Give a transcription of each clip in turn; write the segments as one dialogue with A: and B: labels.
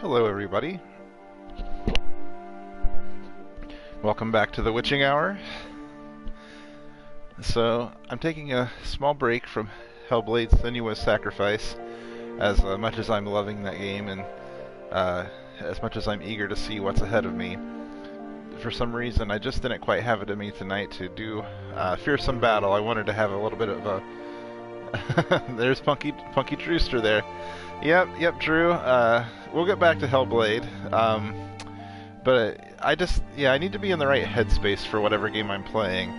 A: Hello everybody. Welcome back to the Witching Hour. So, I'm taking a small break from Hellblade's Senua's Sacrifice, as much as I'm loving that game and as much as I'm eager to see what's ahead of me. For some reason, I just didn't quite have it in me tonight to do Fearsome Battle. I wanted to have a little bit of a... There's Punky Drewster there. Yep, Drew. We'll get back to Hellblade. But I need to be in the right headspace for whatever game I'm playing.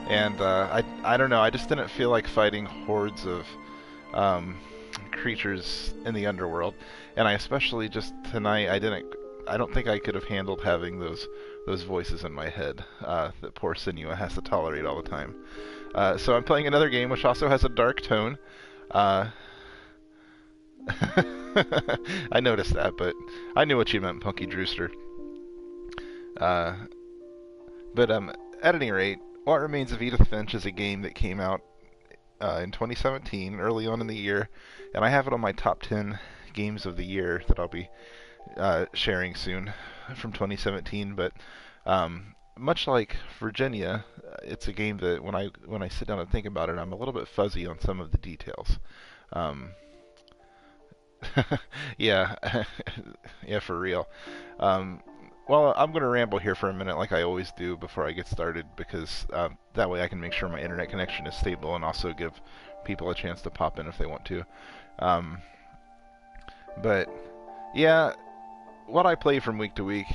A: And I don't know, I just didn't feel like fighting hordes of creatures in the underworld. And I especially just tonight, I don't think I could have handled having those voices in my head that poor Senua has to tolerate all the time. So I'm playing another game which also has a dark tone. I noticed that, but I knew what you meant, Punky Drewster. But at any rate, What Remains of Edith Finch is a game that came out in 2017, early on in the year, and I have it on my top 10 games of the year that I'll be sharing soon from 2017. But much like Virginia, it's a game that when I sit down and think about it, I'm a little bit fuzzy on some of the details. Yeah, yeah, for real. Well, I'm going to ramble here for a minute like I always do before I get started, because that way I can make sure my internet connection is stable and also give people a chance to pop in if they want to. But, yeah, what I play from week to week,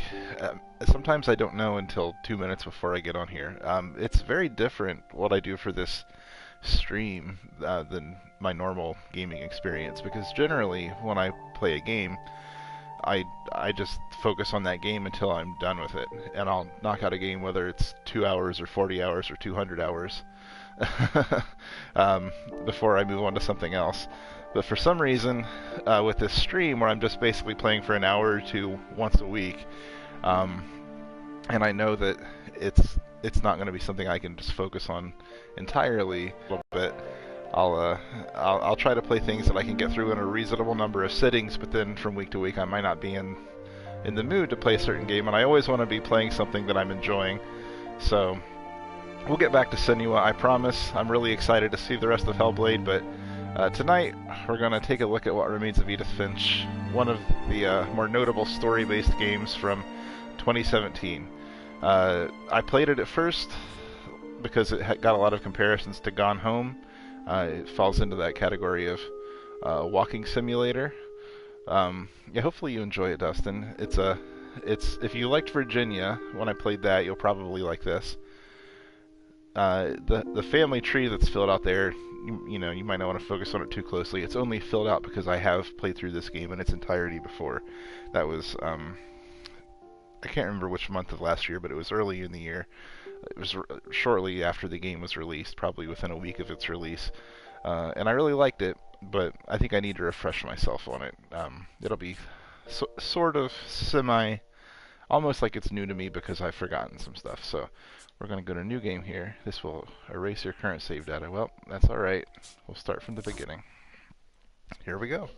A: sometimes I don't know until 2 minutes before I get on here. It's very different what I do for this stream than my normal gaming experience, because generally when I play a game, I just focus on that game until I'm done with it, and I'll knock out a game whether it's 2 hours or 40 hours or 200 hours before I move on to something else. But for some reason, with this stream where I'm just basically playing for an hour or two once a week, and I know that it's not going to be something I can just focus on entirely a little bit, I'll try to play things that I can get through in a reasonable number of sittings, but then from week to week I might not be in the mood to play a certain game, and I always want to be playing something that I'm enjoying. So we'll get back to Senua, I promise. I'm really excited to see the rest of Hellblade, but tonight we're going to take a look at What Remains of Edith Finch, one of the more notable story-based games from 2017. I played it at first because it got a lot of comparisons to Gone Home. It falls into that category of walking simulator. Yeah, hopefully you enjoy it, Dustin. It's if you liked Virginia when I played that, you'll probably like this. The family tree that's filled out there, you know, you might not want to focus on it too closely. It's only filled out because I have played through this game in its entirety before. That was I can't remember which month of last year, but it was early in the year. It was shortly after the game was released, probably within a week of its release. And I really liked it, but I think I need to refresh myself on it. It'll be sort of almost like it's new to me because I've forgotten some stuff. So we're going to go to New Game here. This will erase your current save data. Well, that's alright. We'll start from the beginning. Here we go.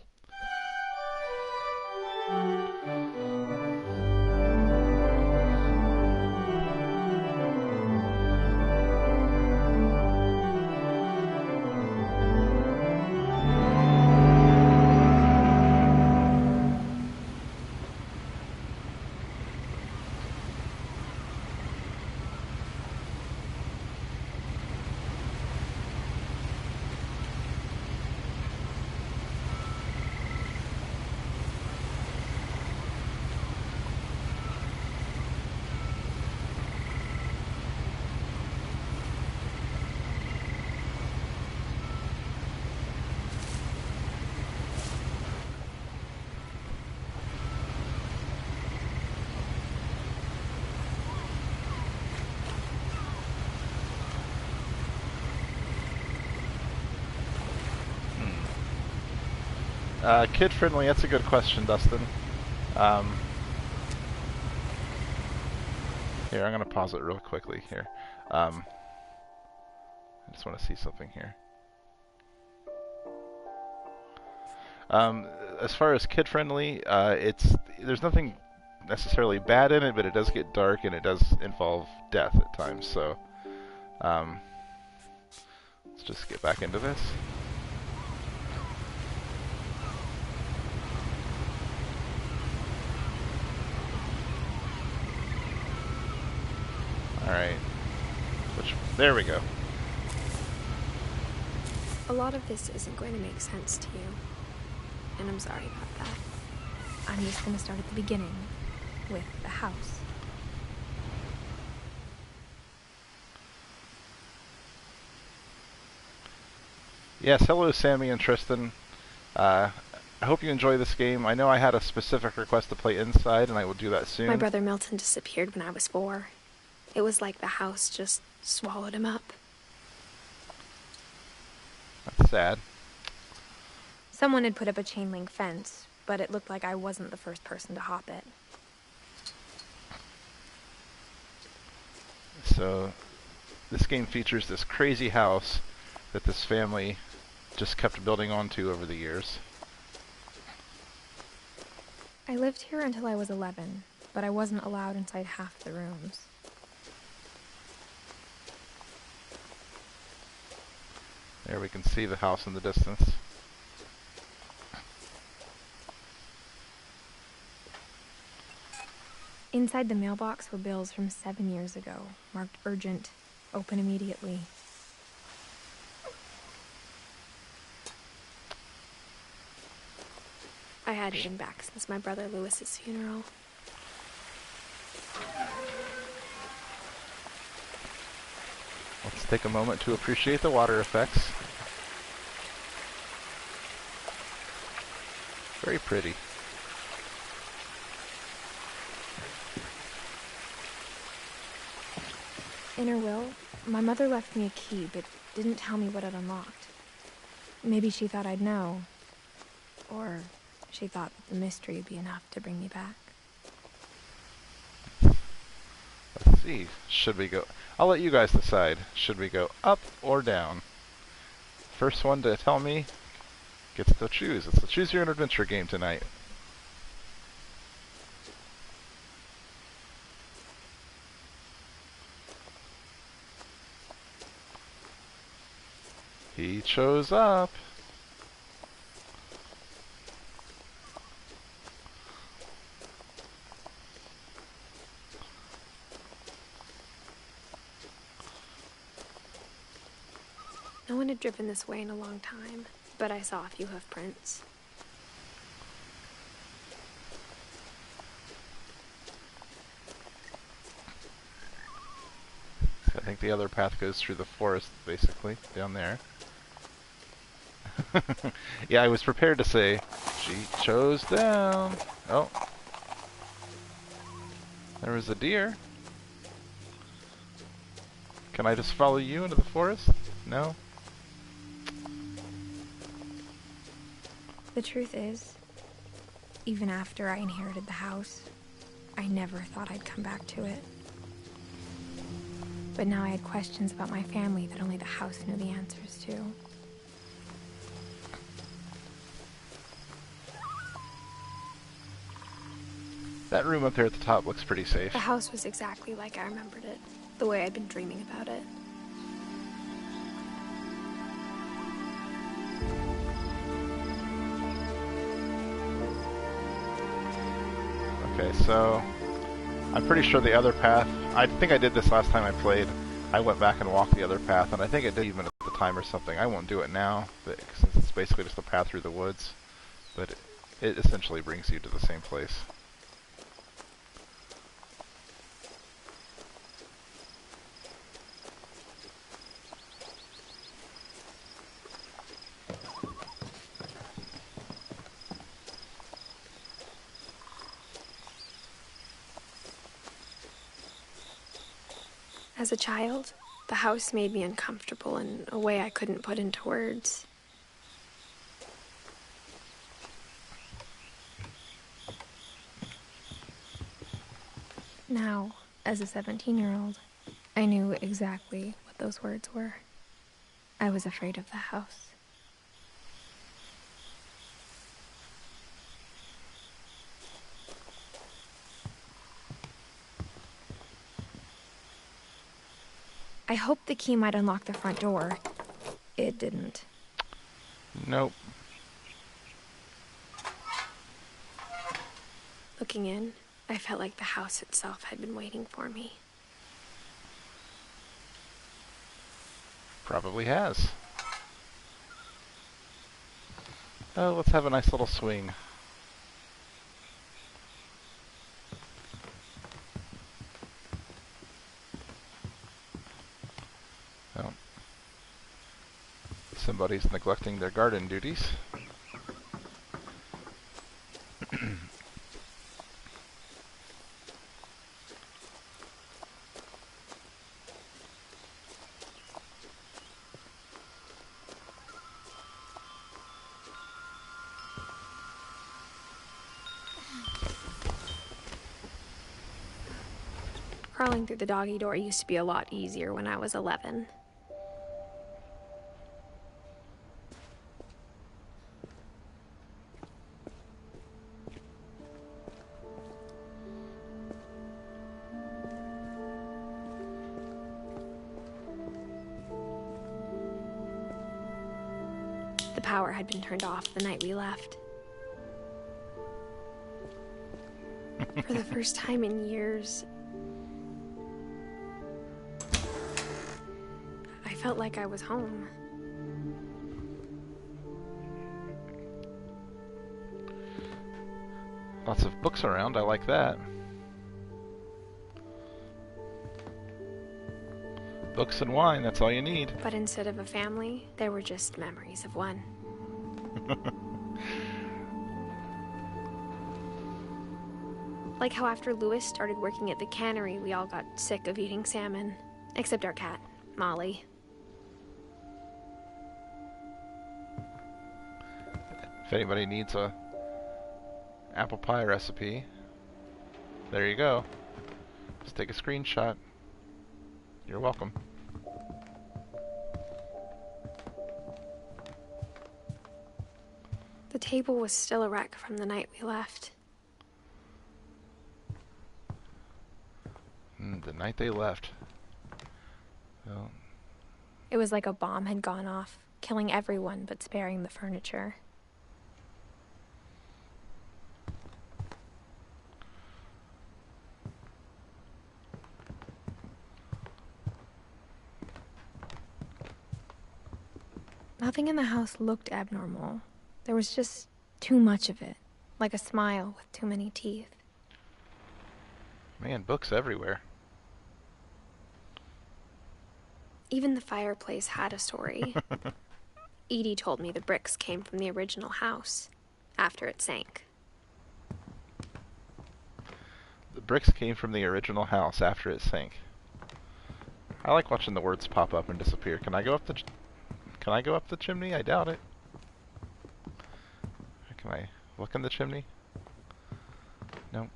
A: Kid-friendly, that's a good question, Dustin. Here, I'm going to pause it real quickly here. I just want to see something here. as far as kid-friendly, there's nothing necessarily bad in it, but it does get dark and it does involve death at times. So, um, let's just get back into this. Alright. There we go.
B: A lot of this isn't going to make sense to you, and I'm sorry about that. I'm just going to start at the beginning, with the house.
A: Yes, hello Sammy and Tristan. I hope you enjoy this game. I know I had a specific request to play inside, and I will do that soon.
B: My brother Milton disappeared when I was 4. It was like the house just swallowed him up.
A: That's sad.
B: Someone had put up a chain link fence, but it looked like I wasn't the first person to hop it.
A: So, this game features this crazy house that this family just kept building onto over the years.
B: I lived here until I was 11, but I wasn't allowed inside half the rooms.
A: There we can see the house in the distance.
B: Inside the mailbox were bills from 7 years ago, marked urgent, open immediately. I hadn't been back since my brother Lewis's funeral.
A: Let's take a moment to appreciate the water effects. Very pretty.
B: In her will, my mother left me a key, but didn't tell me what it unlocked. Maybe she thought I'd know. Or she thought that the mystery would be enough to bring me back.
A: Let's see. Should we go... I'll let you guys decide. Should we go up or down? First one to tell me gets to choose. It's the Choose Your Own Adventure game tonight. He chose up.
B: No one had driven this way in a long time, but I saw a few hoof prints.
A: I think the other path goes through the forest, basically, down there. Yeah, I was prepared to say, she chose down. Oh. There was a deer. Can I just follow you into the forest? No?
B: The truth is, even after I inherited the house, I never thought I'd come back to it. But now I had questions about my family that only the house knew the answers to.
A: That room up there at the top looks pretty safe.
B: The house was exactly like I remembered it, the way I'd been dreaming about it.
A: Okay, so I'm pretty sure the other path, I think I did this last time I played. I went back and walked the other path, and I think it did even at the time or something. I won't do it now, but, since it's basically just a path through the woods. But it essentially brings you to the same place.
B: As a child, the house made me uncomfortable in a way I couldn't put into words. Now, as a 17-year-old, I knew exactly what those words were. I was afraid of the house. I hoped the key might unlock the front door. It didn't.
A: Nope.
B: Looking in, I felt like the house itself had been waiting for me.
A: Probably has. Oh, let's have a nice little swing. Oh. Somebody's neglecting their garden duties.
B: Crawling through the doggy door used to be a lot easier when I was 11. The power had been turned off the night we left. For the first time in years, I felt like I was home.
A: Lots of books around, I like that. Books and wine, that's all you need.
B: But instead of a family, there were just memories of one. Like how after Louis started working at the cannery, we all got sick of eating salmon. Except our cat, Molly.
A: If anybody needs a apple pie recipe, there you go. Just take a screenshot. You're welcome.
B: The table was still a wreck from the night we left.
A: The night they left. Well,
B: It was like a bomb had gone off, killing everyone but sparing the furniture. Nothing in the house looked abnormal. There was just too much of it, like a smile with too many teeth.
A: man, books everywhere.
B: Even the fireplace had a story. Edie told me the bricks came from the original house, after it sank.
A: The bricks came from the original house after it sank. I like watching the words pop up and disappear. Can I go up the chimney? I doubt it. Can I look in the chimney? Nope.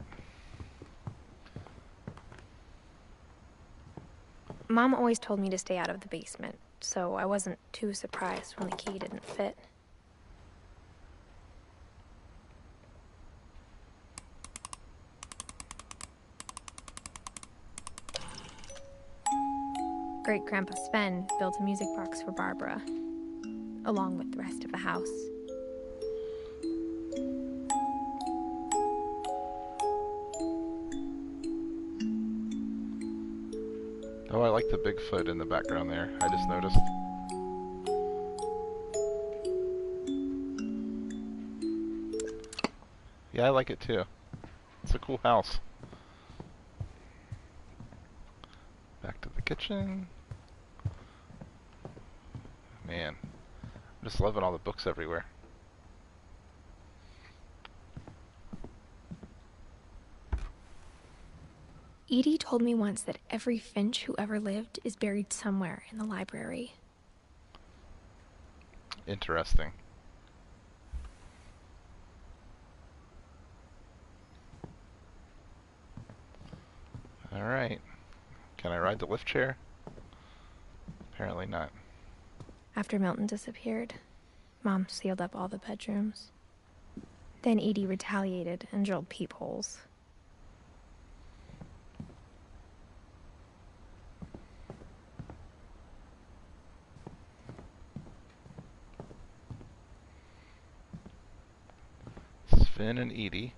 B: Mom always told me to stay out of the basement, so I wasn't too surprised when the key didn't fit. Great-Grandpa Sven built a music box for Barbara, along with the rest of the house.
A: Oh, I like the Bigfoot in the background there. I just noticed. Yeah, I like it too. It's a cool house. Back to the kitchen. Man, I'm just loving all the books everywhere.
B: Edie told me once that every Finch who ever lived is buried somewhere in the library.
A: Interesting. Alright. Can I ride the lift chair? Apparently not.
B: After Milton disappeared, Mom sealed up all the bedrooms. Then Edie retaliated and drilled peepholes.
A: Finn and Edie.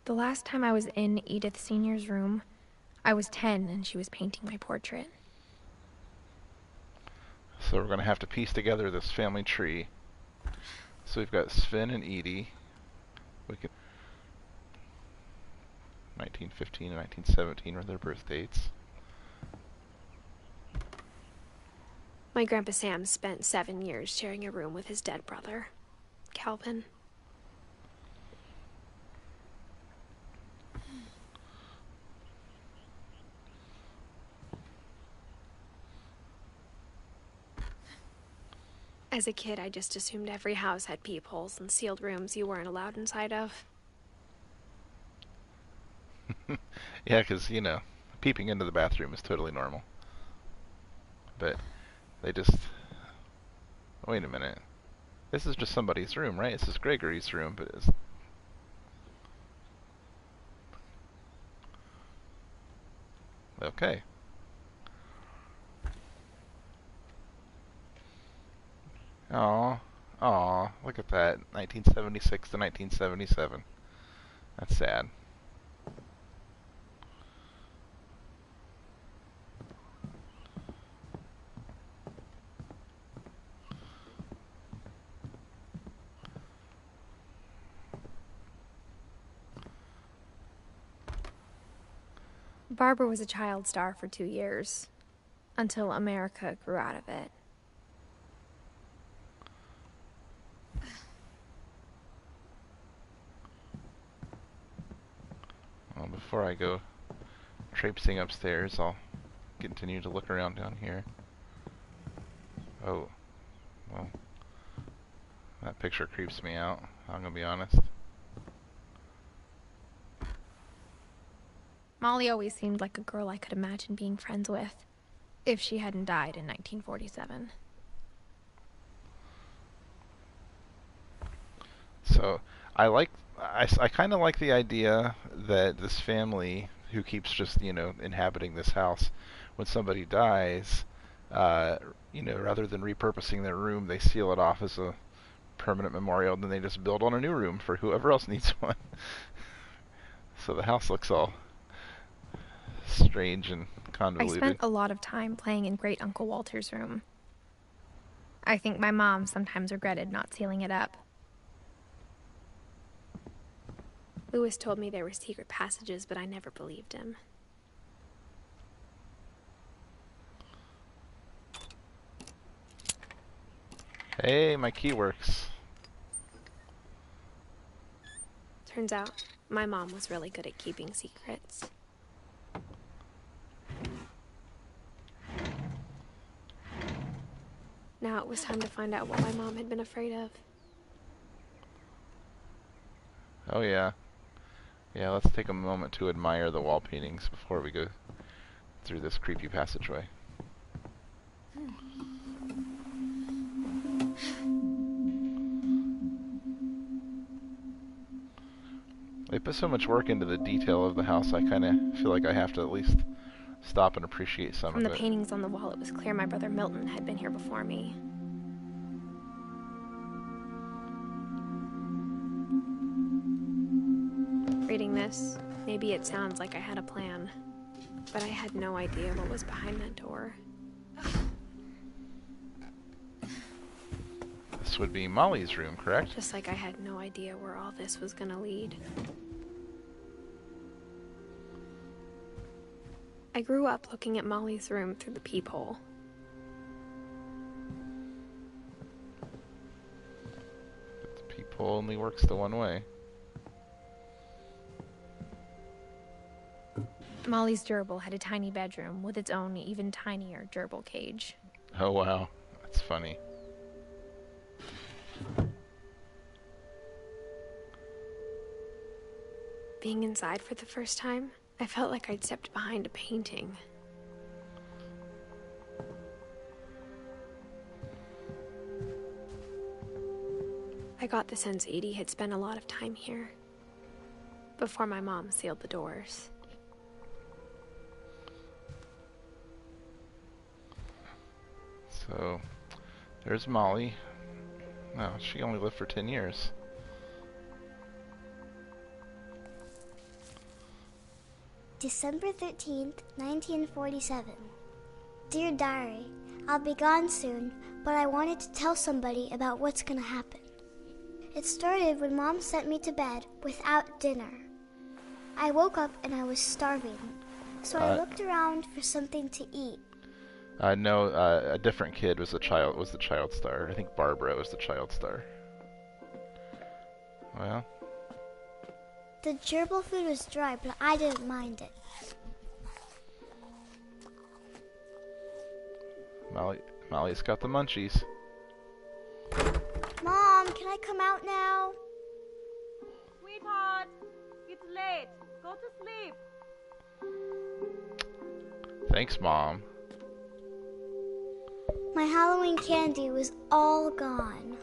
B: The last time I was in Edith Sr.'s room, I was 10 and she was painting my portrait.
A: So we're going to have to piece together this family tree. So we've got Sven and Edie. We could 1915 and 1917 were their birth dates.
B: My Grandpa Sam spent 7 years sharing a room with his dead brother, Calvin. As a kid, I just assumed every house had peepholes and sealed rooms you weren't allowed inside of.
A: Yeah, because, you know, peeping into the bathroom is totally normal. But they just... Wait a minute. This is just somebody's room, right? This is Gregory's room, but it's... Okay. Aw. Aw. Look at that. 1976 to 1977. That's sad.
B: Barbara was a child star for 2 years, until America grew out of it.
A: Well, before I go traipsing upstairs, I'll continue to look around down here. Oh, well, that picture creeps me out, I'm gonna be honest.
B: Molly always seemed like a girl I could imagine being friends with, if she hadn't died in 1947.
A: So, I kind of like the idea that this family who keeps just, you know, inhabiting this house, when somebody dies, you know, rather than repurposing their room, they seal it off as a permanent memorial, and then they just build on a new room for whoever else needs one. So the house looks all strange and
B: I
A: convoluted.
B: spent a lot of time playing in Great Uncle Walter's room. I think my mom sometimes regretted not sealing it up. Lewis told me there were secret passages, but I never believed him.
A: Hey, my key works.
B: Turns out, my mom was really good at keeping secrets. Now it was time to find out what my mom had been afraid of.
A: Oh yeah. Yeah, let's take a moment to admire the wall paintings before we go through this creepy passageway. They put so much work into the detail of the house, I kind of feel like I have to at least stop and appreciate some of it.
B: From the paintings on the wall, it was clear my brother Milton had been here before me. Reading this, maybe it sounds like I had a plan, but I had no idea what was behind that door.
A: This would be Molly's room, correct?
B: Just like I had no idea where all this was gonna lead. I grew up looking at Molly's room through the peephole.
A: But the peephole only works the one way.
B: Molly's gerbil had a tiny bedroom with its own even tinier gerbil cage.
A: Oh wow, that's funny.
B: Being inside for the first time, I felt like I'd stepped behind a painting. I got the sense Edie had spent a lot of time here, before my mom sealed the doors.
A: So, there's Molly. No, she only lived for 10 years.
C: December 13th, 1947. Dear Diary, I'll be gone soon, but I wanted to tell somebody about what's gonna happen. It started when Mom sent me to bed without dinner. I woke up and I was starving, so I looked around for something to eat.
A: No, a different kid was the child star. I think Barbara was the child star. Well,
C: the gerbil food was dry, but I didn't mind it.
A: Molly's got the munchies.
C: Mom, can I come out now?
D: Sweetheart, it's late. Go to sleep.
A: Thanks, Mom.
C: My Halloween candy was all gone.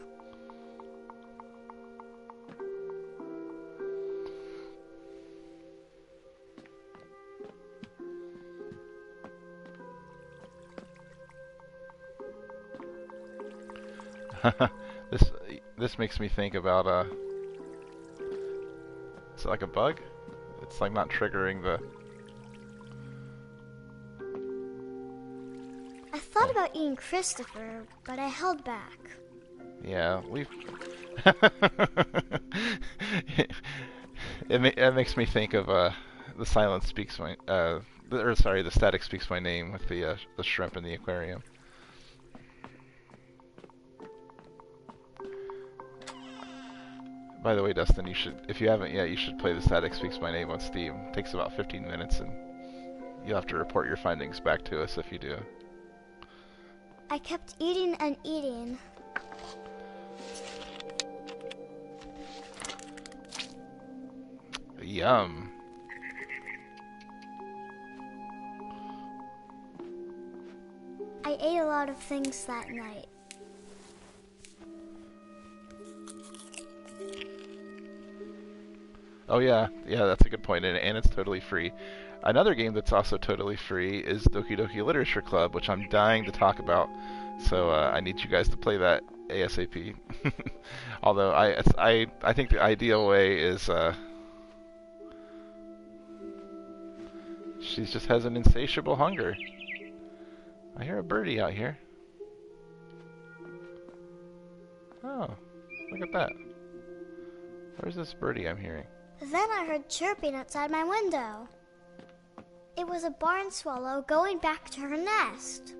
A: This makes me think about is it like a bug? It's like not triggering the...
C: I thought about eating Christopher, but I held back.
A: Yeah, we've... it makes me think of the silence speaks my... or sorry, the static speaks my name with the shrimp in the aquarium. By the way, Dustin, you should, if you haven't yet, you should play the Static Speaks My Name on Steam. It takes about 15 minutes, and you'll have to report your findings back to us if you do.
C: I kept eating and eating.
A: Yum.
C: I ate a lot of things that night.
A: Oh yeah, that's a good point, and it's totally free. Another game that's also totally free is Doki Doki Literature Club, which I'm dying to talk about. So I need you guys to play that ASAP. Although I think the ideal way is she just has an insatiable hunger. I hear a birdie out here. Oh, look at that. Where's this birdie I'm hearing?
C: Then I heard chirping outside my window. It was a barn swallow going back to her nest.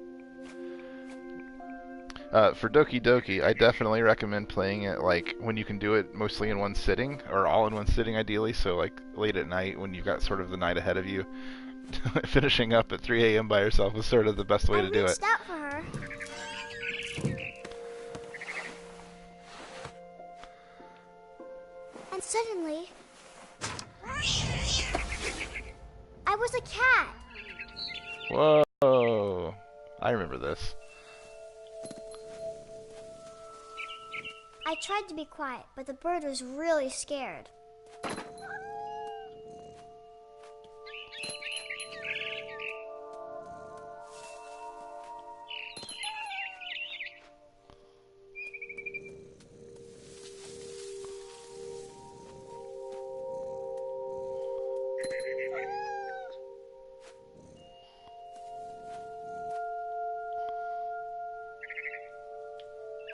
A: For Doki Doki, I definitely recommend playing it like when you can do it mostly in one sitting, or all in one sitting ideally, so like late at night when you've got sort of the night ahead of you. Finishing up at 3 a.m. by yourself is sort of the best way to do it.
C: I reached out for her. And suddenly, I was a cat.
A: Whoa. I remember this.
C: I tried to be quiet, but the bird was really scared.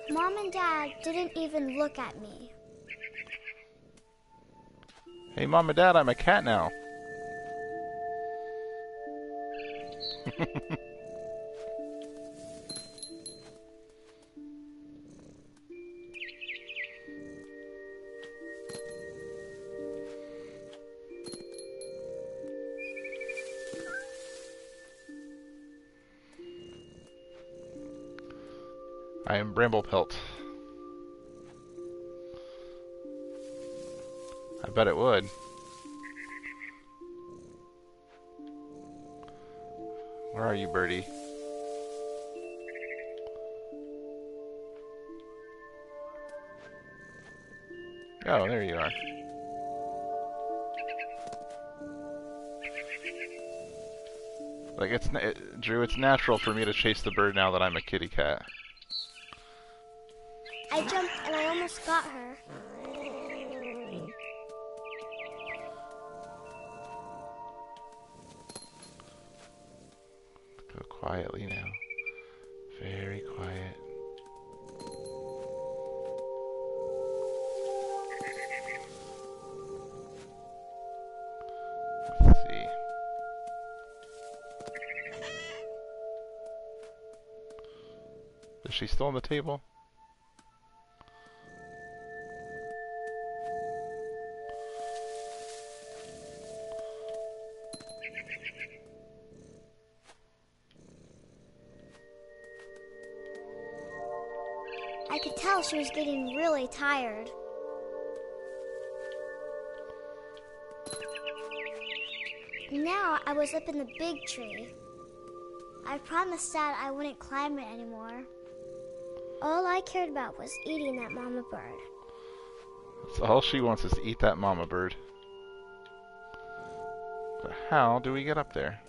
C: Mom and Dad didn't even look at me.
A: Hey, Mom and Dad, I'm a cat now. I am Bramblepelt. I bet it would. Where are you, birdie? Oh, there you are. Like, Drew, it's natural for me to chase the bird now that I'm a kitty cat.
C: I I jumped and I almost got her.
A: Go quietly now. Very quiet. Let's see. Is she still on the table?
C: I could tell she was getting really tired. Now I was up in the big tree. I promised Dad I wouldn't climb it anymore. All I cared about was eating that mama bird.
A: That's all she wants is to eat that mama bird. But how do we get up there?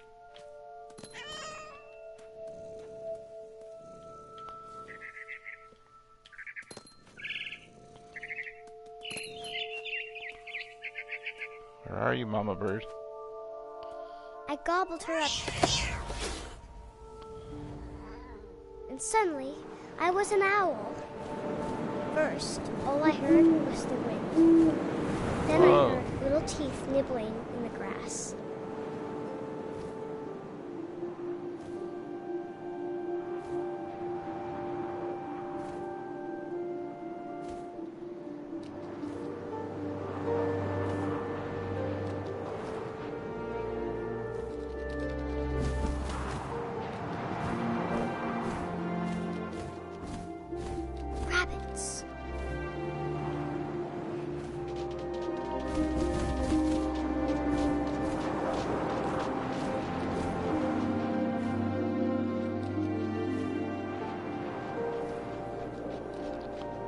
A: Where are you, mama bird?
C: I gobbled her up. And suddenly, I was an owl. First, all I heard was the wind. Then
A: Whoa.
C: I heard little teeth nibbling in the grass. Rabbits.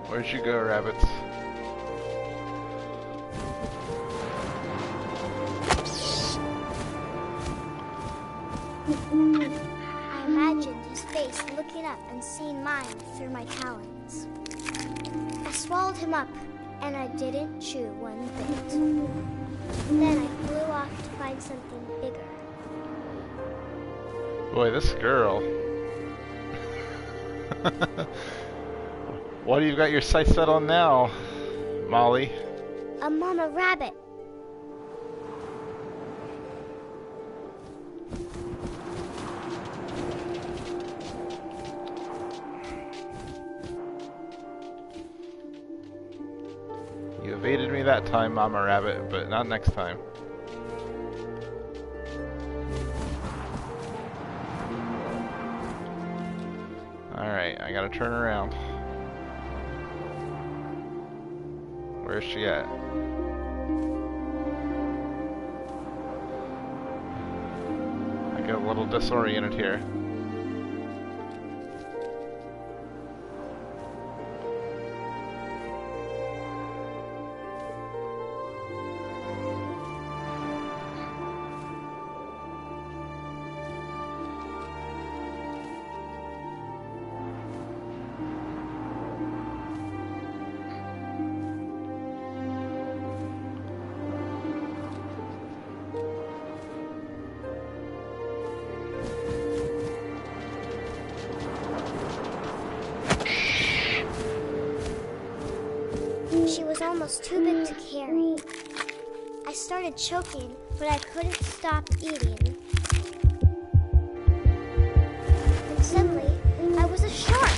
A: Where'd you go, rabbits?
C: I imagined his face looking up and seeing mine through my talons. I swallowed him up, and I didn't chew one bit. Then I flew off to find something bigger.
A: Boy, this girl. What do you got your sights set on now, Molly?
C: A mama rabbit.
A: You evaded me that time, Mama Rabbit, but not next time. Alright, I gotta turn around. Where's she at? I get a little disoriented here.
C: She was almost too big to carry. I started choking, but I couldn't stop eating. And suddenly, I was a shark.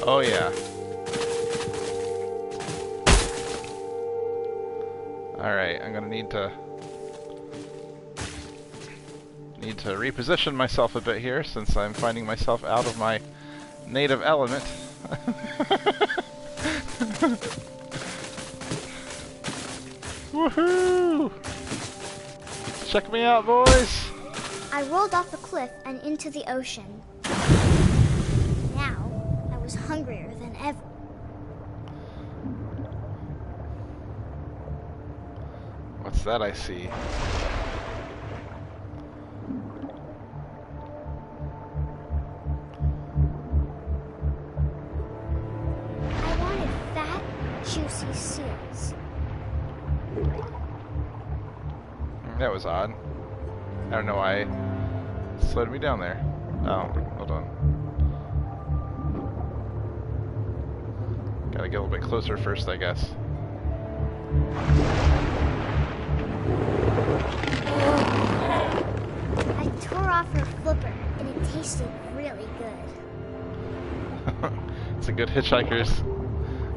A: Oh yeah. Alright, I'm gonna need to reposition myself a bit here since I'm finding myself out of my native element. Woohoo! Check me out, boys!
C: I rolled off the cliff and into the ocean. Now, I was hungrier than ever.
A: What's that I see? That was odd. I don't know why it slowed me down there. Oh, hold on. Gotta get a little bit closer first, I guess.
C: I tore off her flipper, and it tasted really good.
A: It's a good Hitchhiker's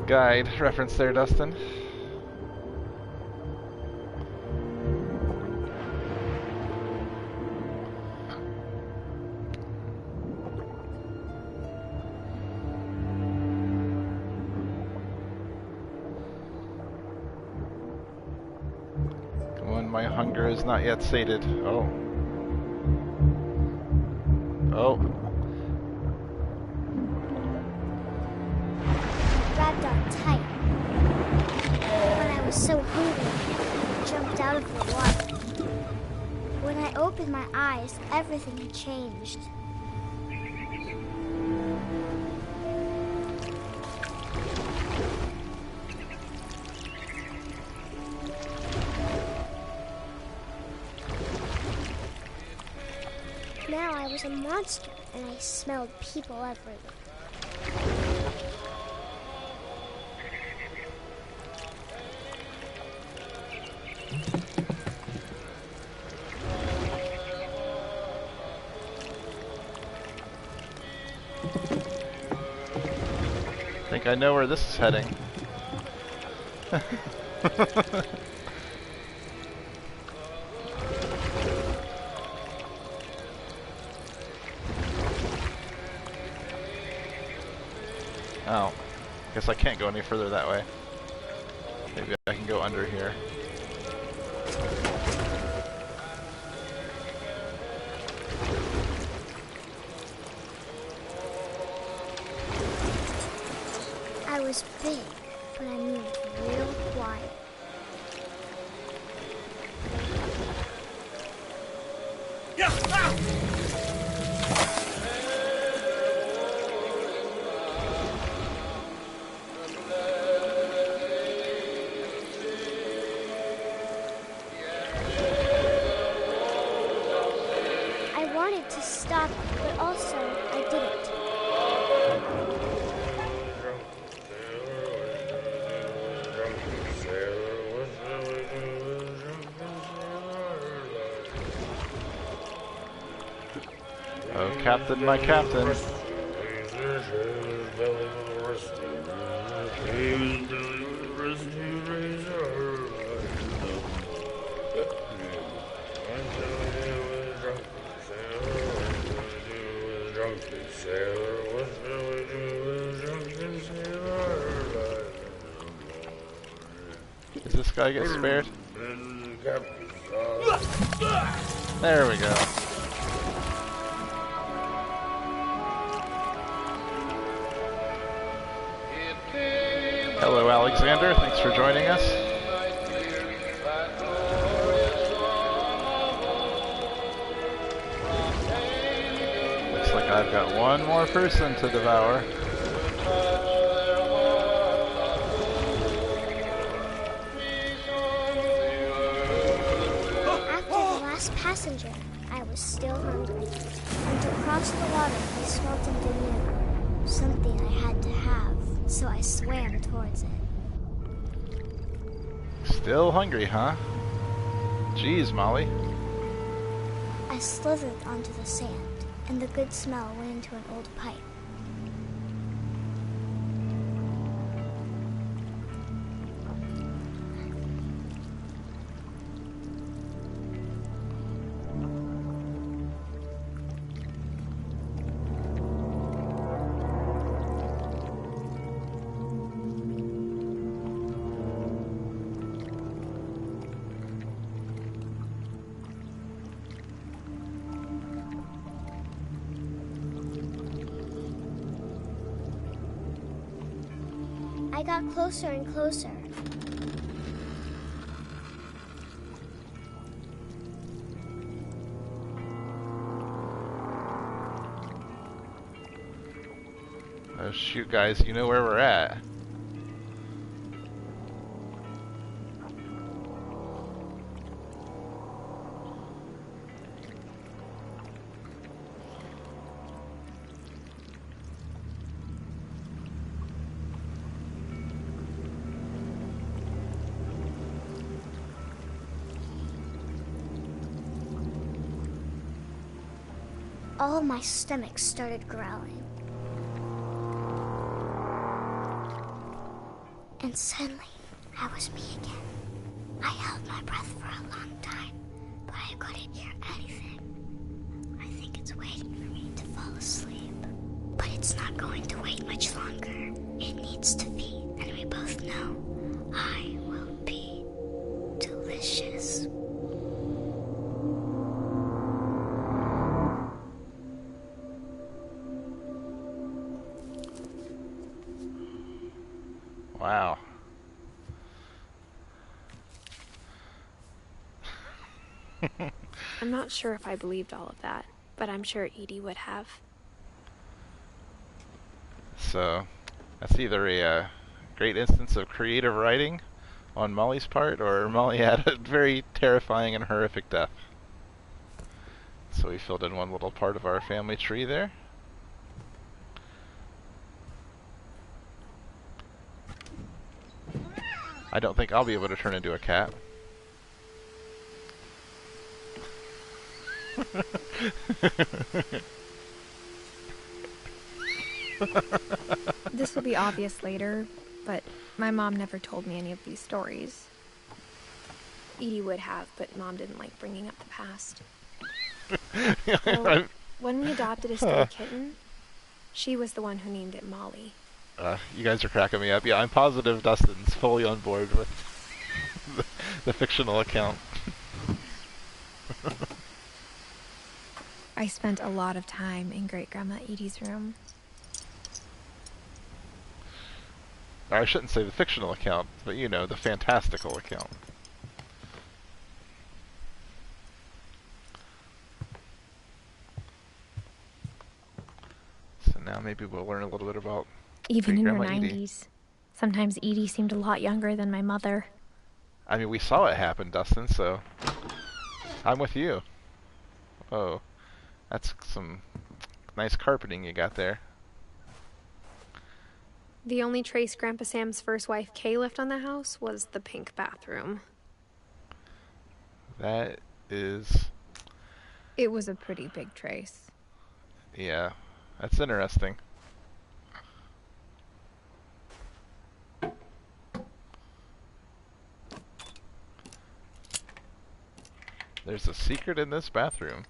A: Guide reference there, Dustin. Come on, my hunger is not yet sated. Oh. Oh.
C: Grabbed on tight. When I was so hungry, I jumped out of the water. When I opened my eyes, everything had changed. Now I was a monster, and I smelled people everywhere.
A: I think I know where this is heading. Oh, guess I can't go any further that way. Maybe I can go under here.
C: I was big, but I moved real quiet. I wanted to stop, but also I didn't.
A: Oh, Captain, my Captain. Does this guy get spared? There we go. Hello, Alexander. Thanks for joining us. Looks like I've got one more person to devour.
C: After the last passenger, I was still hungry. And to cross the water, I smelled something new. Something I had to have, so I swam towards it.
A: Still hungry, huh? Jeez, Molly.
C: I slithered onto the sand, and the good smell went into an old pipe. I got closer and closer.
A: Oh shoot, guys, you know where we're at.
C: all my stomach started growling. And suddenly, I was me again. I held my breath for a long time, but I couldn't hear anything. I think it's waiting for me to fall asleep. But it's not going to wait much longer. It needs to be, and we both know I will be delicious.
A: Wow.
B: I'm not sure if I believed all of that, but I'm sure Edie would have.
A: So, that's either a great instance of creative writing on Molly's part, or Molly had a very terrifying and horrific death. So we filled in one little part of our family tree there. I don't think I'll be able to turn into a cat.
B: This will be obvious later, but my mom never told me any of these stories. Edie would have, but Mom didn't like bringing up the past. Well, when we adopted a stray kitten, she was the one who named it Molly.
A: You guys are cracking me up. Yeah, I'm positive Dustin's fully on board with the fictional account.
B: I spent a lot of time in Great-Grandma Edie's room.
A: I shouldn't say the fictional account, but you know, the fantastical account. So now maybe we'll learn a little bit about
B: Even in her
A: Great-Grandma Edie.
B: 90s. Sometimes Edie seemed a lot younger than my mother.
A: I mean, we saw it happen, Dustin, so I'm with you. Oh, that's some nice carpeting you got there.
B: The only trace Grandpa Sam's first wife, Kay, left on the house was the pink bathroom.
A: That is...
B: It was a pretty big trace.
A: Yeah, that's interesting. There's a secret in this bathroom.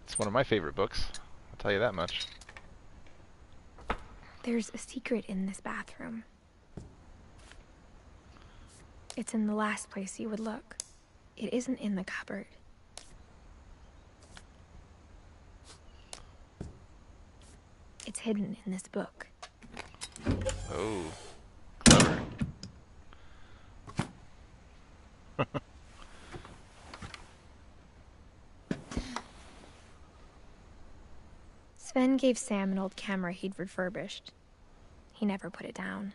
A: It's one of my favorite books, I'll tell you that much.
B: There's a secret in this bathroom. It's in the last place you would look. It isn't in the cupboard. It's hidden in this book.
A: Oh, clever.
B: Sven gave Sam an old camera he'd refurbished. He never put it down.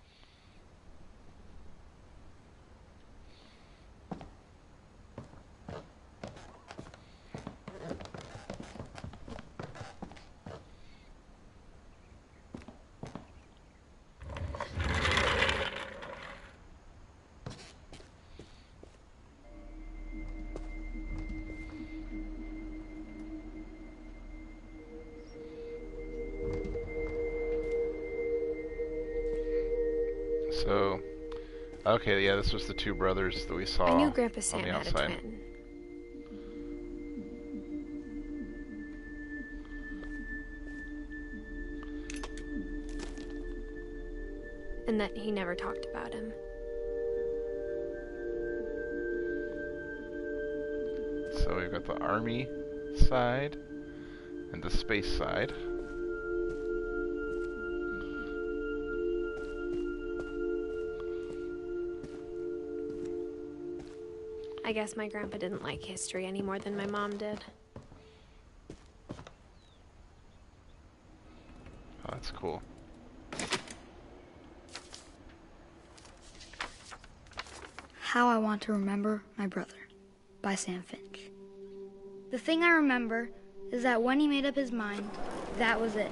A: So, okay, yeah, this was the two brothers that we saw
B: I knew Grandpa
A: on
B: Sam
A: the
B: had a
A: outside.
B: twin. And that he never talked about him.
A: So we've got the army side and the space side.
B: I guess my grandpa didn't like history any more than my mom did.
A: Oh, that's cool.
E: How I Want to Remember My Brother by Sam Finch. The thing I remember is that when he made up his mind, that was it.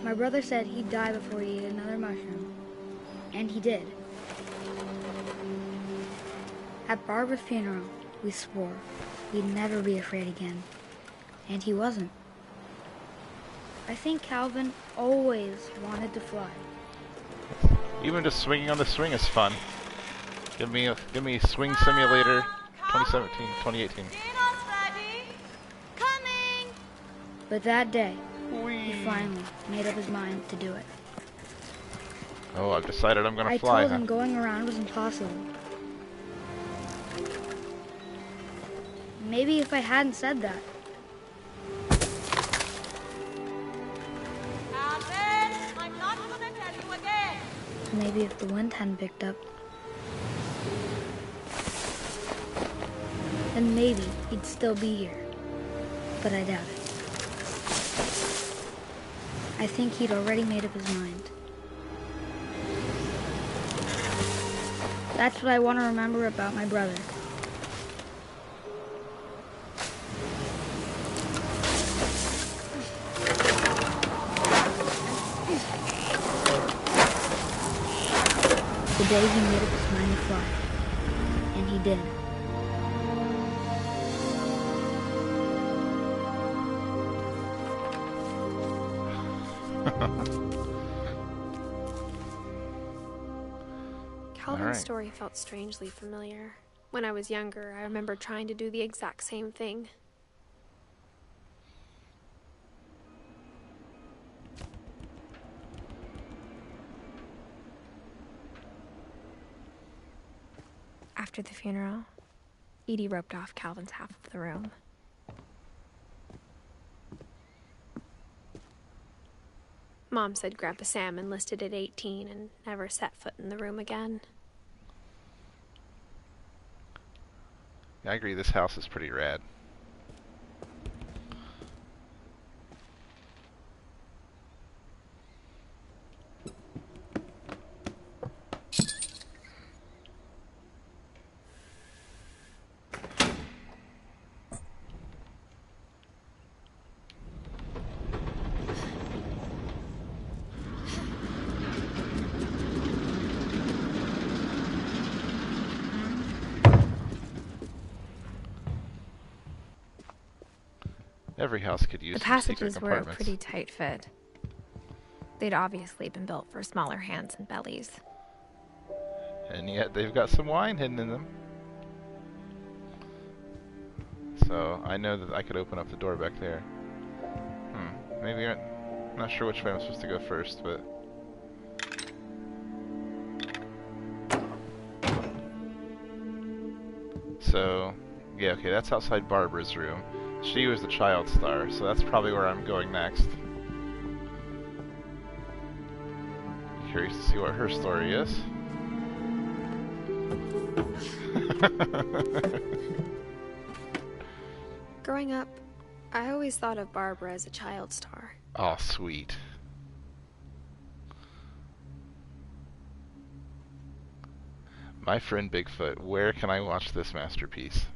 E: My brother said he'd die before he ate another mushroom. And he did. At Barbara's funeral, we swore we'd never be afraid again. And he wasn't. I think Calvin always wanted to fly.
A: Even just swinging on the swing is fun. Give me Swing Simulator 2017, 2018.
D: Dinner's ready. Coming.
E: But that day,
A: Whee!
E: he finally made up his mind to do it.
A: Oh, I've decided I'm gonna
E: I
A: fly.
E: told him going around was impossible. Maybe if I hadn't said that,
D: Calvin, I'm not gonna tell you again.
E: maybe if the wind hadn't picked up, then maybe he'd still be here. But I doubt it. I think he'd already made up his mind. That's what I want to remember about my brother. The day he made up his mind to fly. And he did.
B: Calvin's
A: Alright.
B: story felt strangely familiar. When I was younger, I remember trying to do the exact same thing. After the funeral, Edie roped off Calvin's half of the room. Mom said Grandpa Sam enlisted at 18 and never set foot in the room again.
A: I agree, this house is pretty rad. Every house could use
B: The
A: some secret
B: passages were a
A: compartments.
B: pretty tight fit. They'd obviously been built for smaller hands and bellies.
A: And yet they've got some wine hidden in them. So I know that I could open up the door back there. Maybe I'm not sure which way I'm supposed to go first, but... So, yeah, okay, that's outside Barbara's room. She was the child star, so that's probably where I'm going next. Curious to see what her story is.
B: Growing up, I always thought of Barbara as a child star.
A: Oh, sweet. My friend Bigfoot, where can I watch this masterpiece?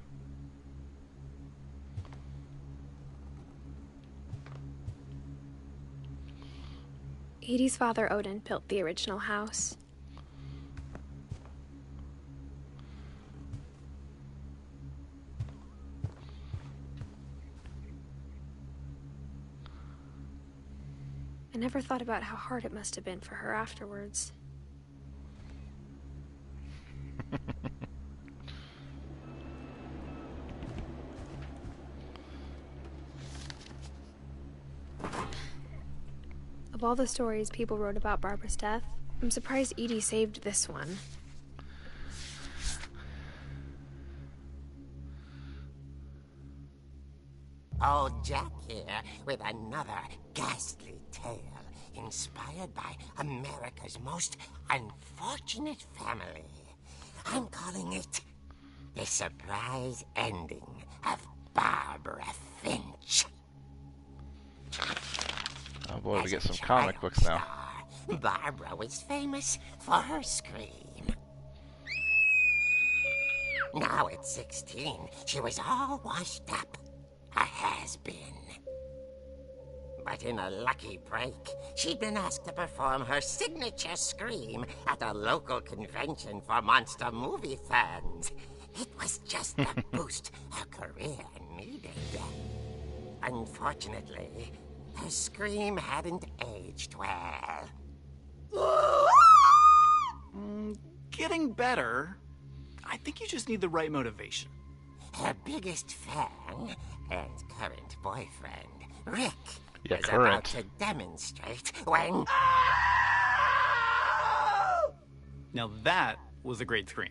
B: Edie's father Odin built the original house. I never thought about how hard it must have been for her afterwards. Of all the stories people wrote about Barbara's death, I'm surprised Edie saved this one.
F: Old Jack here with another ghastly tale inspired by America's most unfortunate family. I'm calling it The Surprise Ending of Barbara Finch.
A: Oh boy, we
F: As
A: get
F: a
A: some comic
F: child
A: books now.
F: star, Barbara was famous for her scream. Now at 16, she was all washed up. A has-been. But in a lucky break, she'd been asked to perform her signature scream at a local convention for monster movie fans. It was just the boost her career needed. Unfortunately, her scream hadn't aged well.
G: Getting better. I think you just need the right motivation.
F: Her biggest fan and current boyfriend, Rick,
A: Yeah,
F: was
A: current.
F: about to demonstrate when...
G: Now that was a great scream.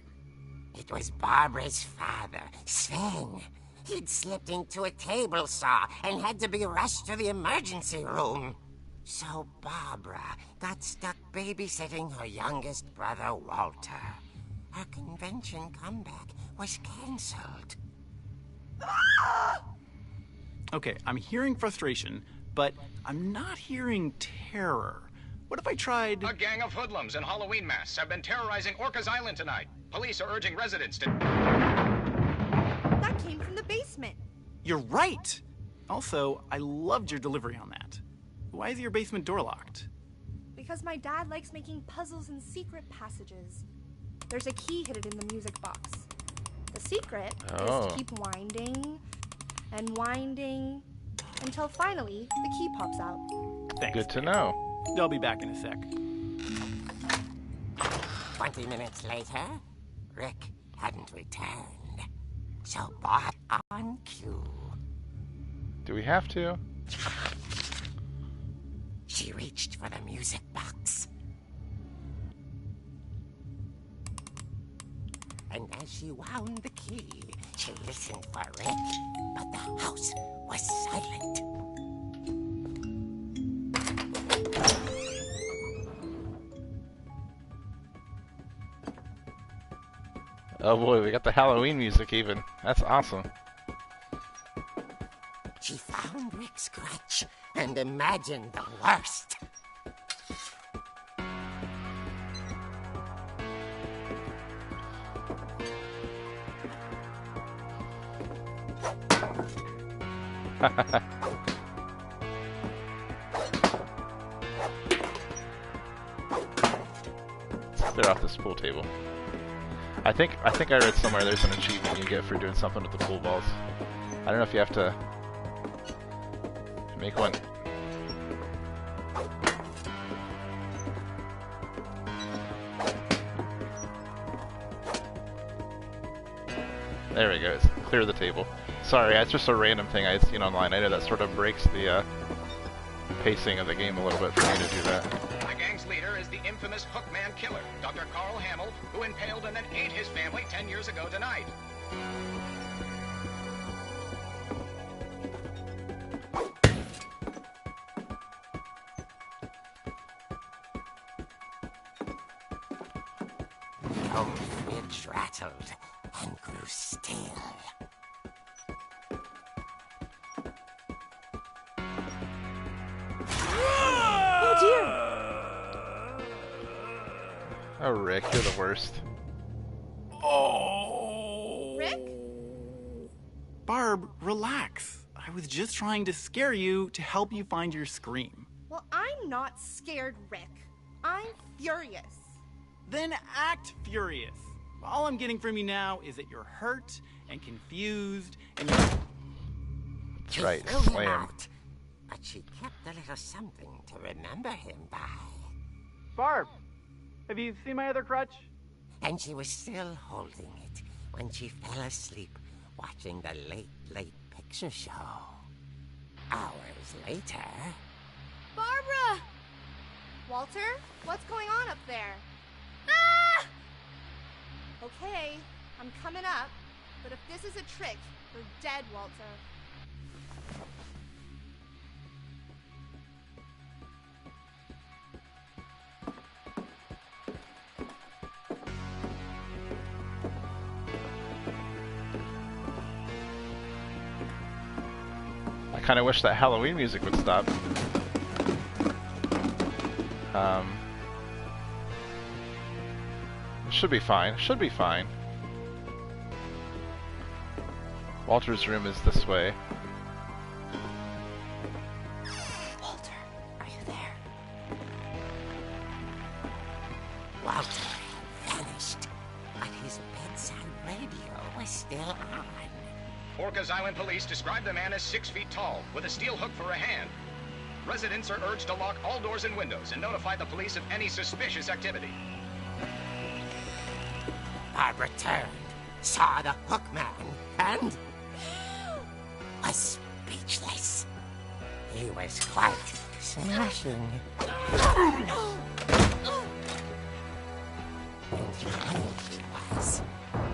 F: It was Barbara's father, Sven. He'd slipped into a table saw and had to be rushed to the emergency room. So Barbara got stuck babysitting her youngest brother, Walter. Her convention comeback was cancelled.
G: Okay, I'm hearing frustration, but I'm not hearing terror. What if I tried...
H: A gang of hoodlums in Halloween masks have been terrorizing Orcas Island tonight. Police are urging residents to...
D: That came from the basement.
G: You're right! Also, I loved your delivery on that. Why is your basement door locked?
D: Because my dad likes making puzzles and secret passages. There's a key hidden in the music box. The secret is to keep winding and winding until finally the key pops out.
G: Thanks.
A: Good to know.
G: I'll be back in a sec.
F: 20 minutes later, Rick hadn't returned. So Bob on cue.
A: Do we have to?
F: She reached for the music box. And as she wound the key, she listened for Rick, but the house was silent.
A: Oh boy, we got the Halloween music even. That's awesome.
F: She found Rick's crutch and imagined the worst.
A: Clear off this pool table. I think I read somewhere there's an achievement you get for doing something with the pool balls. I don't know if you have to make one. There we go. Clear the table. Sorry, it's just a random thing I had seen online. I know that sort of breaks the pacing of the game a little bit for me to do that.
H: The gang's leader is the infamous Hookman killer, Dr. Carl Hamill, who impaled and then ate his family 10 years ago tonight.
F: Both Ridge rattled and grew still.
D: Oh dear!
A: Oh, Rick, you're the worst.
G: Oh!
D: Rick?
G: Barb, relax. I was just trying to scare you to help you find your scream.
D: Well, I'm not scared, Rick. I'm furious.
G: Then act furious. All I'm getting from you now is that you're hurt and confused and you're...
A: That's
F: She
A: right,
F: threw him
A: slam.
F: out, but she kept a little something to remember him by.
G: Barb, have you seen my other crutch?
F: And she was still holding it when she fell asleep watching the late picture show. Hours later...
D: Barbara! Walter, what's going on up there? Ah! Okay, I'm coming up, but if this is a trick, you're dead, Walter.
A: I kind of wish that Halloween music would stop. It should be fine. Should be fine. Walter's room is this way.
H: Rikers Island police describe the man as 6 feet tall, with a steel hook for a hand. Residents are urged to lock all doors and windows and notify the police of any suspicious activity.
F: Barbara turned, saw the hook man, and was speechless. He was quite smashing. And funny he was.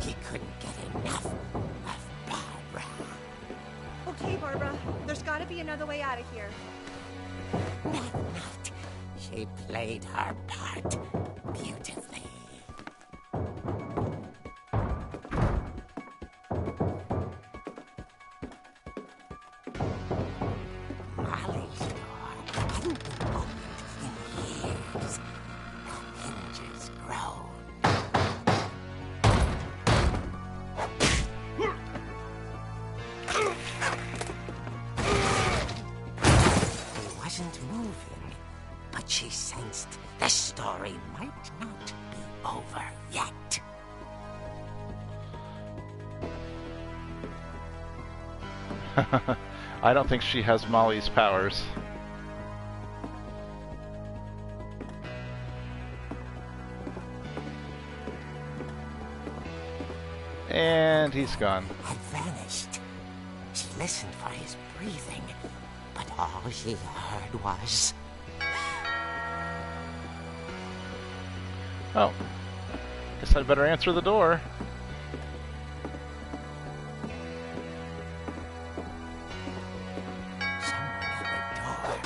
F: He couldn't get enough of Barbara.
D: Okay, Barbara. There's gotta be another way out of here.
F: Not. She played her part beautifully. Molly's door hadn't been opened in years. The hinges groaned. He wasn't moving, but she sensed the story might not be over yet.
A: I don't think she has Molly's powers. And he's gone.
F: Had vanished. She listened for his breathing, but all she heard was...
A: Oh. Guess I'd better answer the door.
F: Someone at the door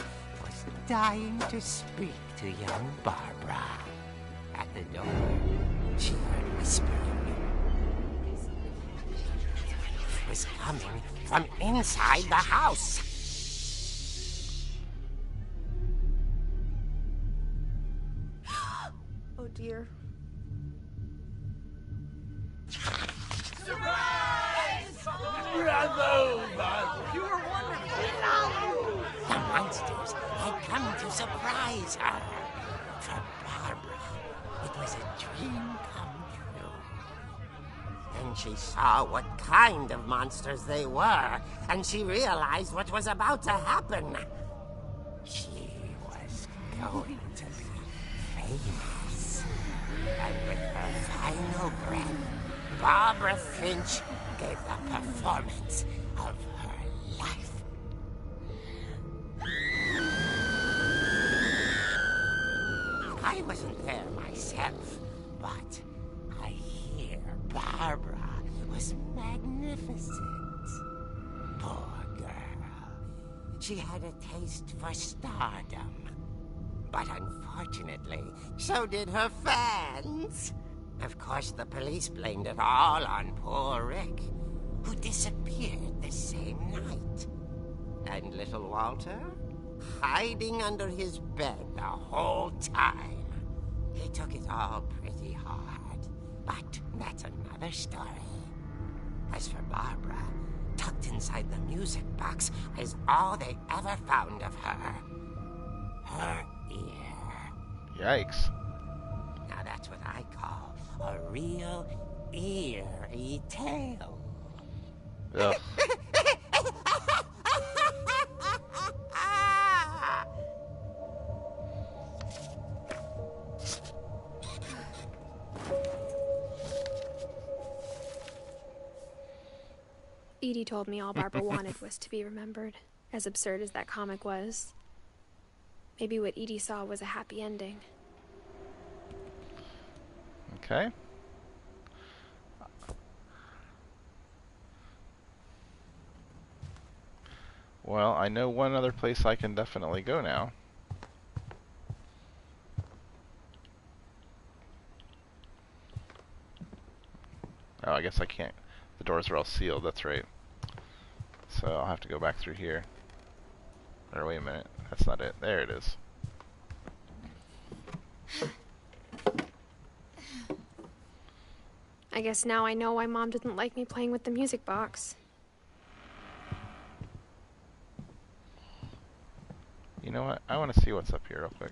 F: was dying to speak to young Barbara. At the door, she heard whispering. It was coming from inside the house.
D: Oh dear.
F: The monsters had come to surprise her. For Barbara, it was a dream come true. Then she saw what kind of monsters they were, and she realized what was about to happen. She was going to be famous. And with her final breath, Barbara Finch gave the performance of her life. I wasn't there myself, but I hear Barbara was magnificent. Poor girl. She had a taste for stardom. But unfortunately, so did her fans. Of course, the police blamed it all on poor Rick, who disappeared the same night. And little Walter? Hiding under his bed the whole time. He took it all pretty hard, but that's another story. As for Barbara, tucked inside the music box is all they ever found of her. Her ear.
A: Yikes.
F: Now that's what I call a real eerie tale.
A: Ugh.
B: Edie told me all Barbara wanted was to be remembered, as absurd as that comic was. Maybe what Edie saw was a happy ending.
A: Okay. Well, I know one other place I can definitely go now. Oh, I guess I can't. The doors are all sealed, that's right. So I'll have to go back through here. Or wait a minute, that's not it. There it is.
B: I guess now I know why Mom didn't like me playing with the music box.
A: You know what? I want to see what's up here real quick.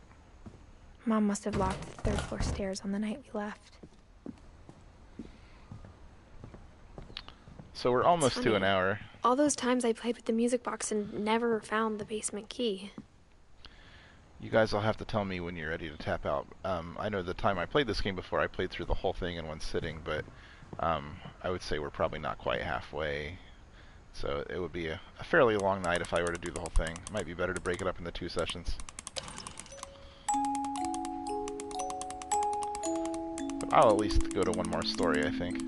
B: Mom must have locked the third floor stairs on the night we left.
A: So we're almost to an hour.
B: All those times I played with the music box and never found the basement key.
A: You guys will have to tell me when you're ready to tap out. I know the time I played this game before, I played through the whole thing in one sitting, but I would say we're probably not quite halfway. So it would be a fairly long night if I were to do the whole thing. It might be better to break it up into 2 sessions. But I'll at least go to one more story, I think.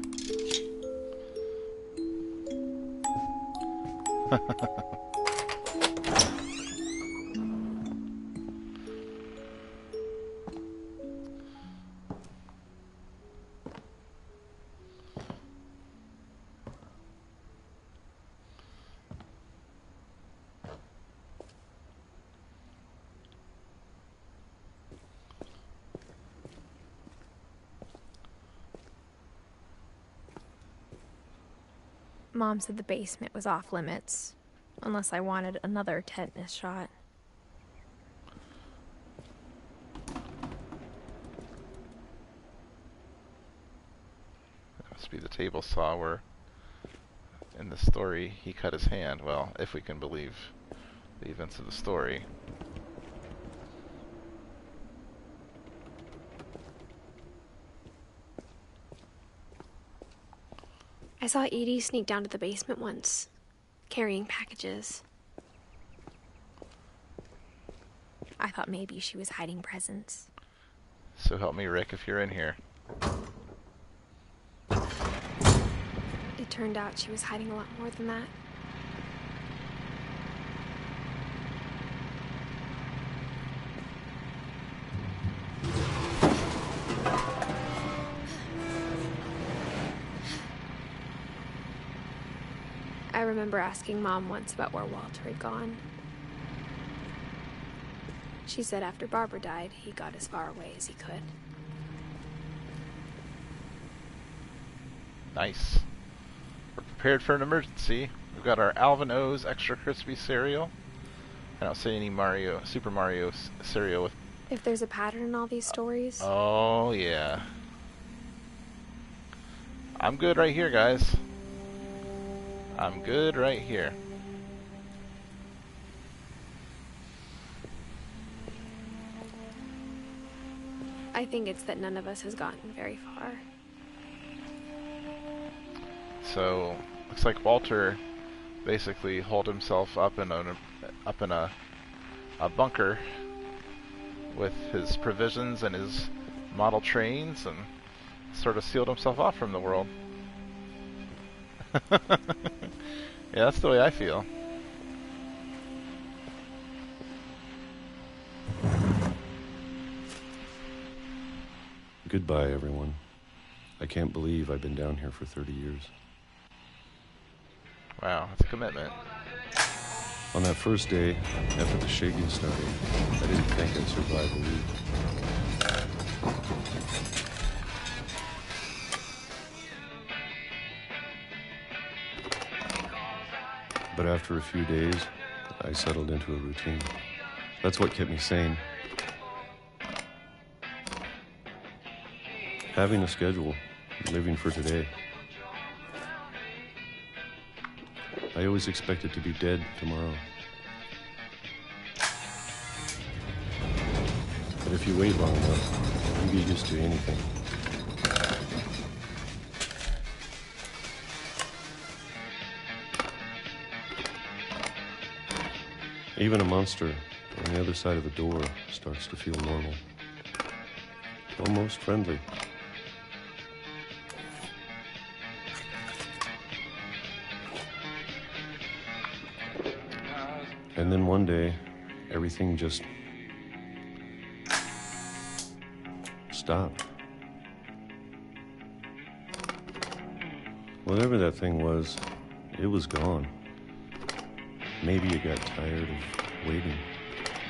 B: Mom said the basement was off limits, unless I wanted another tetanus shot.
A: That must be the table saw where, in the story, he cut his hand. Well, if we can believe the events of the story.
B: I saw Edie sneak down to the basement once, carrying packages. I thought maybe she was hiding presents.
A: So help me, Rick, if you're in here.
B: It turned out she was hiding a lot more than that. I remember asking Mom once about where Walter had gone. She said after Barbara died, he got as far away as he could.
A: Nice. We're prepared for an emergency. We've got our Alvin O's extra crispy cereal. I don't see any Super Mario cereal with...
B: If there's a pattern in all these stories...
A: Oh, yeah. I'm good right here, guys. I'm good right here.
B: I think it's that none of us has gotten very far.
A: So, looks like Walter basically holed himself up in a bunker with his provisions and his model trains and sort of sealed himself off from the world. Yeah, that's the way I feel.
I: Goodbye, everyone. I can't believe I've been down here for 30 years.
A: Wow, that's a commitment.
I: On that first day, after the shaking started, I didn't think I'd survive a week. But after a few days, I settled into a routine. That's what kept me sane. Having a schedule, living for today. I always expected to be dead tomorrow. But if you wait long enough, you get used to anything. Even a monster on the other side of the door starts to feel normal. Almost friendly. And then one day, everything just stopped. Whatever that thing was, it was gone. Maybe you got tired of waiting.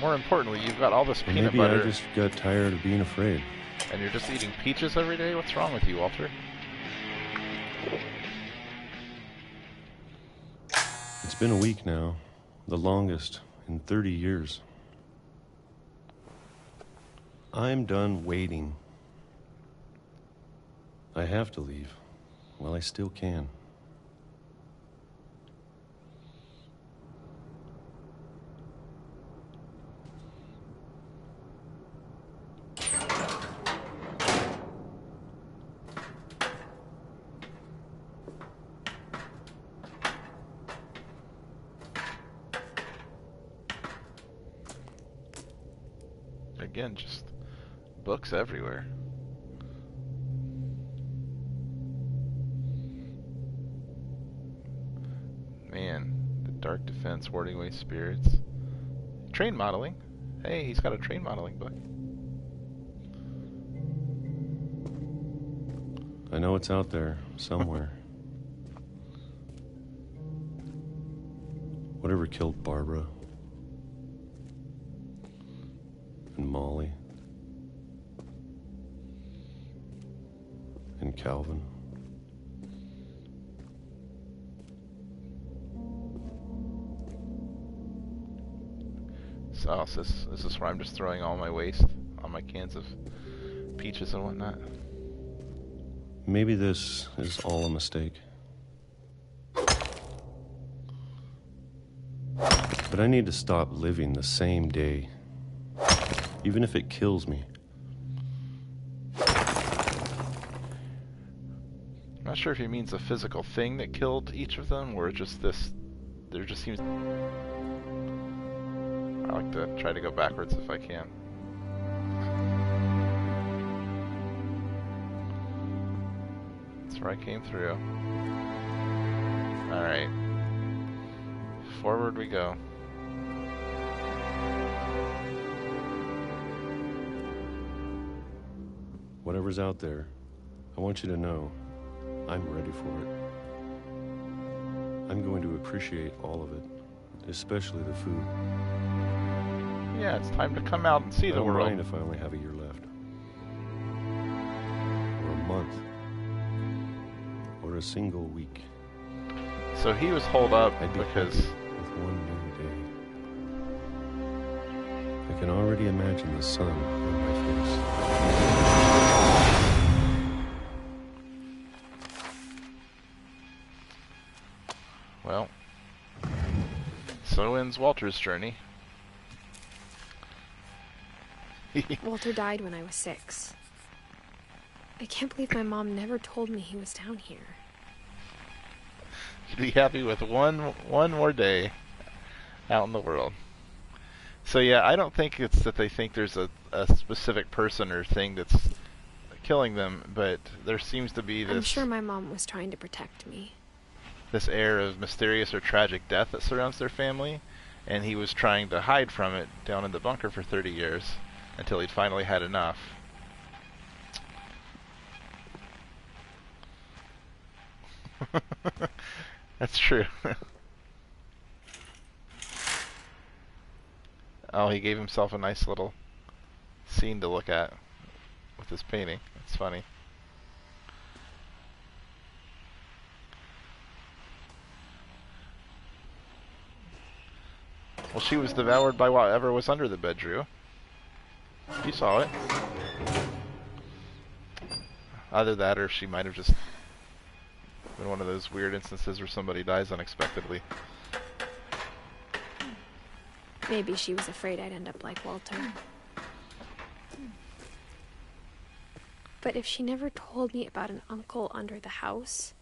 A: More importantly, you've got all this
I: Or
A: peanut
I: maybe
A: butter.
I: I just got tired of being afraid.
A: And you're just eating peaches every day? What's wrong with you, Walter?
I: It's been a week now, the longest in 30 years. I'm done waiting. I have to leave while I still can.
A: Again, just books everywhere. Man, the dark defense, warding away spirits. Train modeling. Hey, he's got a train modeling book.
I: I know it's out there somewhere. Whatever killed Barbara and Molly and Calvin.
A: So is this where I'm just throwing all my waste on my cans of peaches and whatnot?
I: Maybe this is all a mistake. But I need to stop living the same day, even if it kills me.
A: I'm not sure if he means a physical thing that killed each of them, or just this. There just seems. I like to try to go backwards if I can. That's where I came through. Alright. Forward we go.
I: Whatever's out there, I want you to know I'm ready for it. I'm going to appreciate all of it, especially the food.
A: Yeah, it's time to come out and see the world.
I: I don't mind if I only have a year left. Or a month. Or a single week.
A: So he was holed up
I: I'd be
A: because...
I: happy with one new day. I can already imagine the sun on my face.
A: Well, so ends Walter's journey.
B: Walter died when I was 6. I can't believe my mom never told me he was down here.
A: You'd be happy with one more day out in the world. So yeah, I don't think it's that they think there's a specific person or thing that's killing them, but there seems to be this...
B: I'm sure my mom was trying to protect me.
A: This air of mysterious or tragic death that surrounds their family, and he was trying to hide from it down in the bunker for 30 years until he'd finally had enough. That's true. Oh, he gave himself a nice little scene to look at with his painting. It's funny. Well, she was devoured by whatever was under the bed, Drew. You saw it. Either that, or she might have just been one of those weird instances where somebody dies unexpectedly.
B: Maybe she was afraid I'd end up like Walter. But if she never told me about an uncle under the house,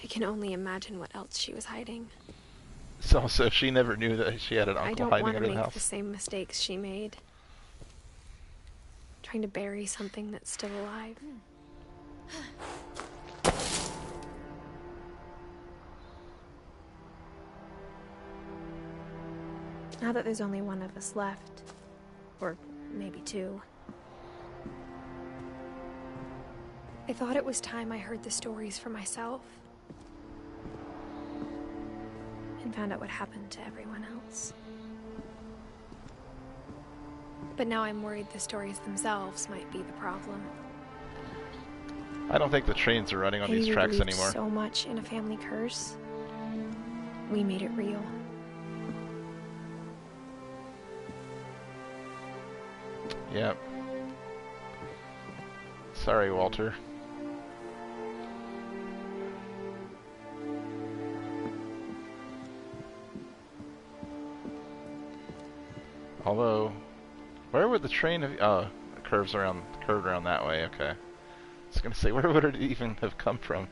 B: I can only imagine what else she was hiding.
A: So she never knew that she had an uncle hiding under the house?
B: I don't want to make the same mistakes she made. Trying to bury something that's still alive. Now that there's only one of us left, or maybe 2, I thought it was time I heard the stories for myself and found out what happened to everyone else. But now I'm worried the stories themselves might be the problem.
A: I don't think the trains are running on these tracks anymore.
B: So much in a family curse. We made it real.
A: Yep. Sorry, Walter. Although, where would the train have... Oh, it curved around that way, okay. I was gonna say, where would it even have come from?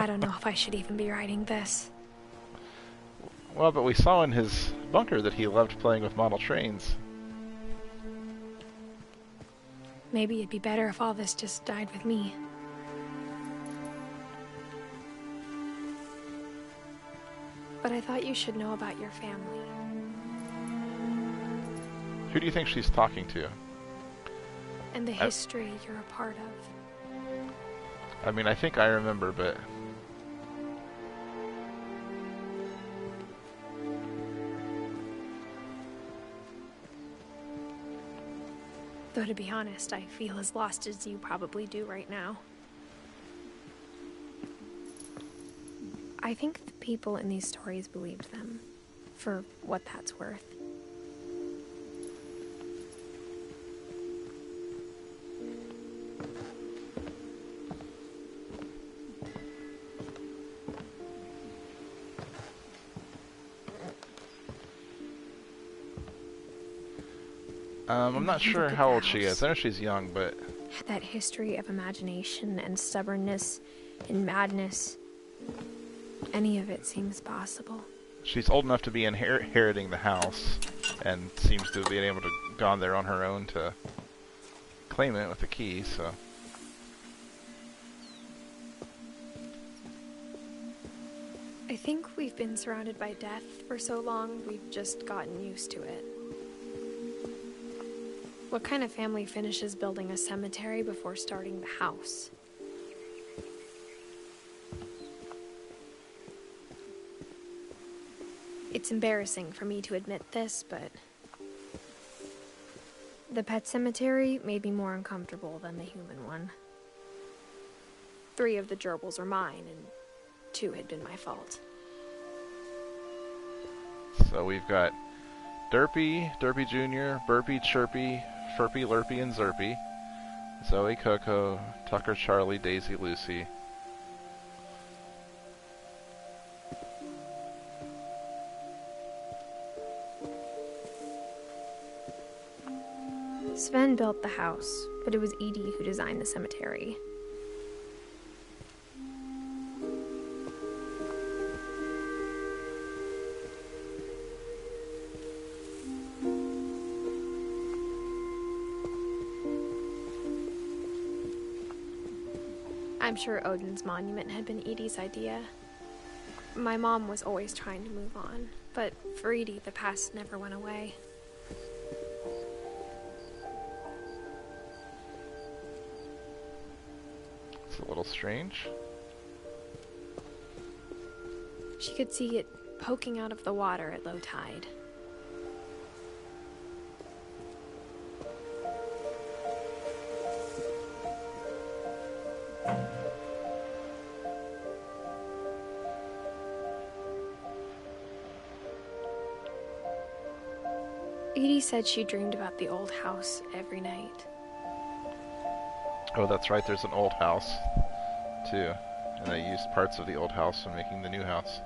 B: don't know if I should even be writing this.
A: Well, but we saw in his bunker that he loved playing with model trains.
B: Maybe it'd be better if all this just died with me. But I thought you should know about your family.
A: Who do you think she's talking to?
B: And the history you're a part of.
A: I mean, I think I remember, but...
B: Though to be honest, I feel as lost as you probably do right now. I think the people in these stories believed them, for what that's worth.
A: I'm not sure how old she is. I know she's young, but...
B: That history of imagination and stubbornness and madness. Any of it seems possible.
A: She's old enough to be inheriting the house, and seems to have been able to gone there on her own to claim it with the key, so...
B: I think we've been surrounded by death for so long, we've just gotten used to it. What kind of family finishes building a cemetery before starting the house? It's embarrassing for me to admit this, but the pet cemetery made me more uncomfortable than the human one. 3 of the gerbils are mine, and 2 had been my fault.
A: So we've got Derpy, Derpy Jr., Burpy, Chirpy, Furpy, Lurpy, and Zerpy. Zoe, Coco, Tucker, Charlie, Daisy, Lucy.
B: Sven built the house, but it was Edie who designed the cemetery. I'm sure Odin's monument had been Edie's idea. My mom was always trying to move on, but for Edie, the past never went away.
A: It's a little strange.
B: She could see it poking out of the water at low tide. Edie said she dreamed about the old house every night.
A: Oh, that's right, there's an old house, too. And I used parts of the old house when making the new house.